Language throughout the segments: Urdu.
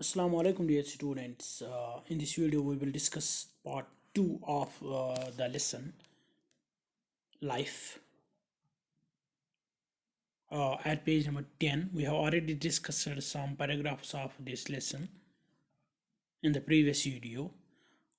Assalamu alaikum dear students. In this video we will discuss part 2 of the lesson life. At page number 10 we have already discussed some paragraphs of this lesson in the previous video.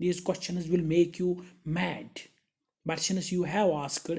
These questions will make you mad. But since you have asked,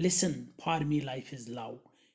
listen, for me life is love.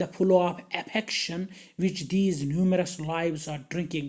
The flow of affection which these numerous lives are drinking.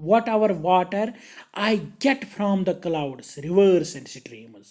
Whatever water I get from the clouds, rivers and streams.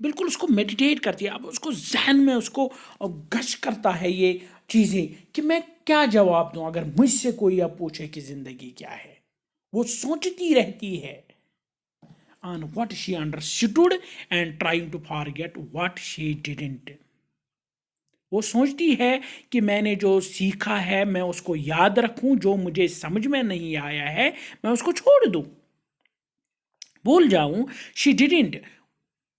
بالکل اس کو میڈیٹیٹ کرتی ہے. اب اس کو ذہن میں اس کو گش کرتا ہے یہ چیزیں کہ میں کیا جواب دوں اگر مجھ سے کوئی اب پوچھے کہ زندگی کیا ہے. وہ سوچتی رہتی ہے on what she understood and trying to forget what she didn't. وہ سوچتی ہے کہ میں نے جو سیکھا ہے میں اس کو یاد رکھوں, جو مجھے سمجھ میں نہیں آیا ہے میں اس کو چھوڑ دوں, بھول جاؤں. She didn't.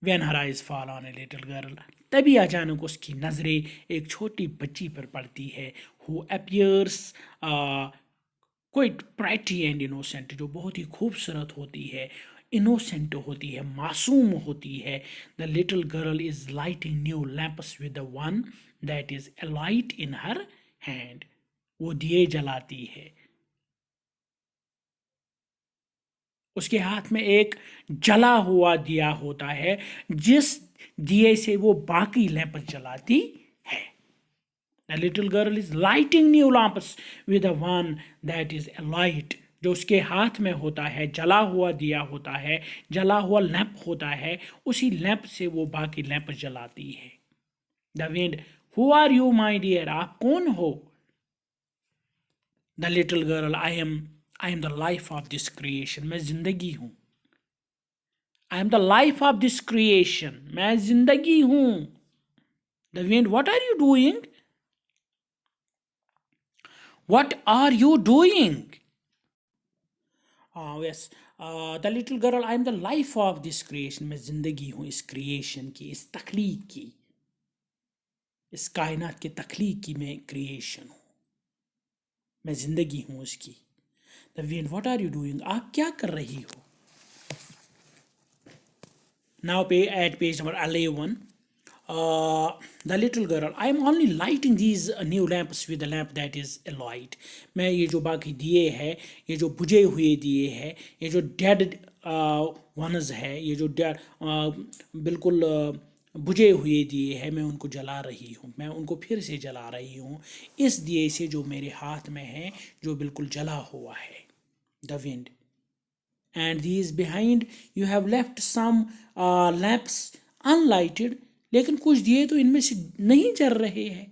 When her eyes fall on a little girl, تبھی اچانک اس کی نظریں ایک چھوٹی بچی پر پڑتی ہے, who appears quite pretty and innocent, جو بہت ہی خوبصورت ہوتی ہے, innocent ہوتی ہے, معصوم ہوتی ہے. The little girl is lighting new lamps with the one that is a light in her hand. وہ دیے جلاتی ہے, اس کے ہاتھ میں ایک جلا ہوا دیا ہوتا ہے جس دیے سے وہ باقی لیمپس جلاتی ہے. The little girl is lighting new lamps with the one that is a light. جو اس کے ہاتھ میں ہوتا ہے جلا ہوا دیا ہوتا ہے, جلا ہوا لیمپ ہوتا ہے, اسی لیمپ سے وہ باقی لیمپ جلاتی ہے. The wind, who are you my dear, آپ کون ہو. The little girl, I am the life of this creation, میں زندگی ہوں. I am the life of this creation, میں زندگی ہوں. The wind, what are you doing? What are you doing? Yes, the little girl, I am the life of this creation, میں زندگی ہوں اس کریشن کی, اس تخلیق کی, اس کائنات کے تخلیق کی میں کریشن ہوں, میں زندگی ہوں اس کی. The wind, what are you doing? آپ کیا کر رہی ہو. Now at page number 11, the little girl, I am only lighting these new lamps with the lamp that is a light. میں یہ جو باقی دیے ہے, یہ جو بجھے ہوئے دیے ہے, یہ جو ڈیڈ ونز ہے, یہ جو بالکل بجھے ہوئے دیے ہیں, میں ان کو جلا رہی ہوں, میں ان کو پھر سے جلا رہی ہوں اس دیے سے جو میرے ہاتھ میں ہے, جو بالکل جلا ہوا ہے. The wind, and these behind you have left some lamps unlighted. لیکن کچھ دیے تو ان میں سے نہیں جل رہے ہیں.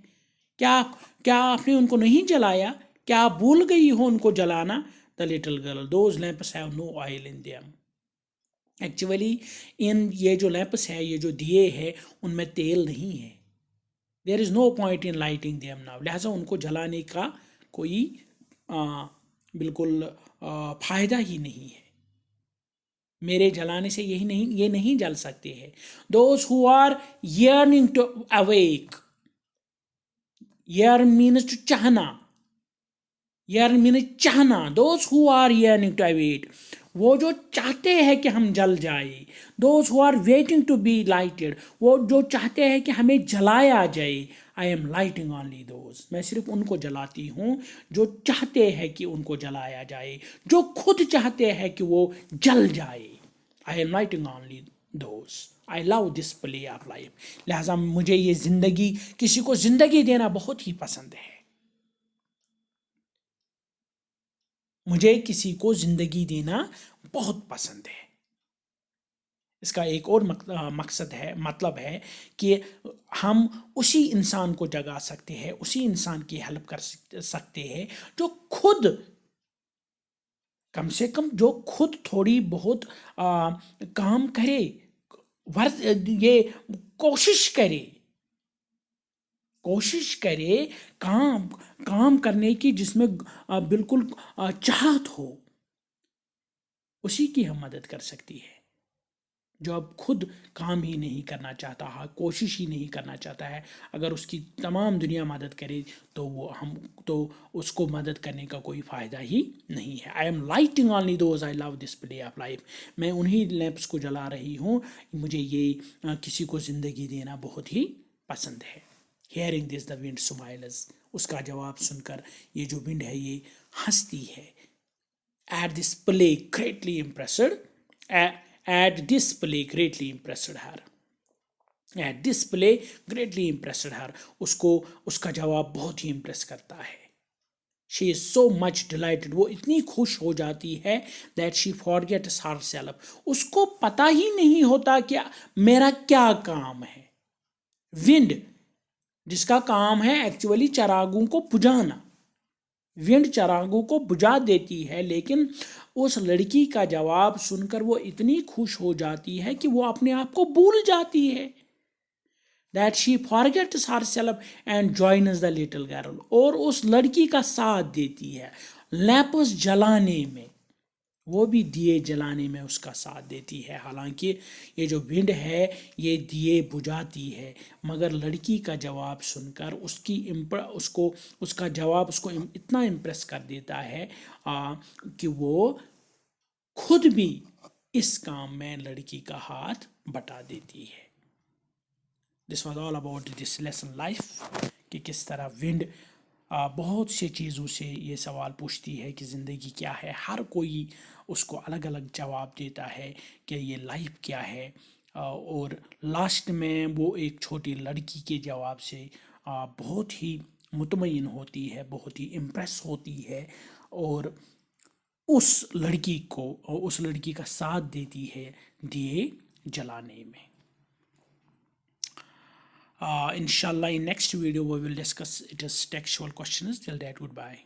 کیا آپ نے ان کو نہیں جلایا, کیا آپ بھول گئی ہو ان کو جلانا. The little girl, those lamps have no oil in them. Actually یہ جو لیمپس ہے, یہ جو دیے ہیں, ان میں تیل نہیں ہے. There is no point in lighting them now. لہٰذا ان کو جلانے کا کوئی بالکل فائدہ ہی نہیں ہے. میرے جلانے سے یہ نہیں جل سکتے ہیں. Those who are yearning to awake. Yearn means to چاہنا. Yearn means چاہنا. Those who are yearning to awake. وہ جو چاہتے ہیں کہ ہم جل جائے. Those who are waiting to be lighted. وہ جو چاہتے ہیں کہ ہمیں جلایا جائے. I am lighting only those. میں صرف ان کو جلاتی ہوں جو چاہتے ہیں کہ ان کو جلایا جائے, جو خود چاہتے ہیں کہ وہ جل جائے. I am lighting only those. I love this play of life. لہٰذا مجھے یہ زندگی, کسی کو زندگی دینا بہت ہی پسند ہے. مجھے کسی کو زندگی دینا بہت پسند ہے. اس کا ایک اور مقصد ہے, مطلب ہے کہ ہم اسی انسان کو جگا سکتے ہیں, اسی انسان کی ہیلپ کر سکتے ہیں جو خود, کم سے کم جو خود تھوڑی بہت کام کرے, یہ کوشش کرے کام کرنے کی جس میں بالکل چاہت ہو, اسی کی ہم مدد کر سکتی ہے. جو اب خود کام ہی نہیں کرنا چاہتا ہے, کوشش ہی نہیں کرنا چاہتا ہے, اگر اس کی تمام دنیا مدد کرے تو اس کو مدد کرنے کا کوئی فائدہ ہی نہیں ہے. I am lighting only those I love this play of life. میں انہی لیمپس کو جلا رہی ہوں, مجھے یہ کسی کو زندگی دینا بہت ہی پسند ہے. Hearing this the wind smiles. اس کا جواب سن کر یہ جو ونڈ ہے یہ ہنستی ہے. At this play greatly impressed her. At this play greatly impressed her. اس کو اس کا جواب بہت ہی امپریس کرتا ہے. she is so much delighted, وہ اتنی خوش ہو جاتی ہے that she forgets herself, اس کو پتہ ہی نہیں ہوتا کہ میرا کیا کام ہے. ونڈ جس کا کام ہے ایکچولی چراغوں کو بجھانا، ونڈ چراغوں کو بجھا دیتی ہے، لیکن اس لڑکی کا جواب سن کر وہ اتنی خوش ہو جاتی ہے کہ وہ اپنے آپ کو بھول جاتی ہے. that she forgets herself and joins the little girl، اور اس لڑکی کا ساتھ دیتی ہے لیمپس جلانے میں، وہ بھی دیے جلانے میں اس کا ساتھ دیتی ہے. حالانکہ یہ جو ونڈ ہے یہ دیے بجھاتی ہے، مگر لڑکی کا جواب سن کر اس کا جواب اس کو اتنا امپریس کر دیتا ہے کہ وہ خود بھی اس کام میں لڑکی کا ہاتھ بٹا دیتی ہے. This was all about this lesson life, کہ کس طرح ونڈ بہت سے چیزوں سے یہ سوال پوچھتی ہے کہ زندگی کیا ہے. ہر کوئی اس کو الگ الگ جواب دیتا ہے کہ یہ لائف کیا ہے، اور لاسٹ میں وہ ایک چھوٹی لڑکی کے جواب سے بہت ہی مطمئن ہوتی ہے، بہت ہی امپریس ہوتی ہے، اور اس لڑکی کا ساتھ دیتی ہے دیے جلانے میں. Inshallah, in next video we will discuss its textual questions. Till that, goodbye.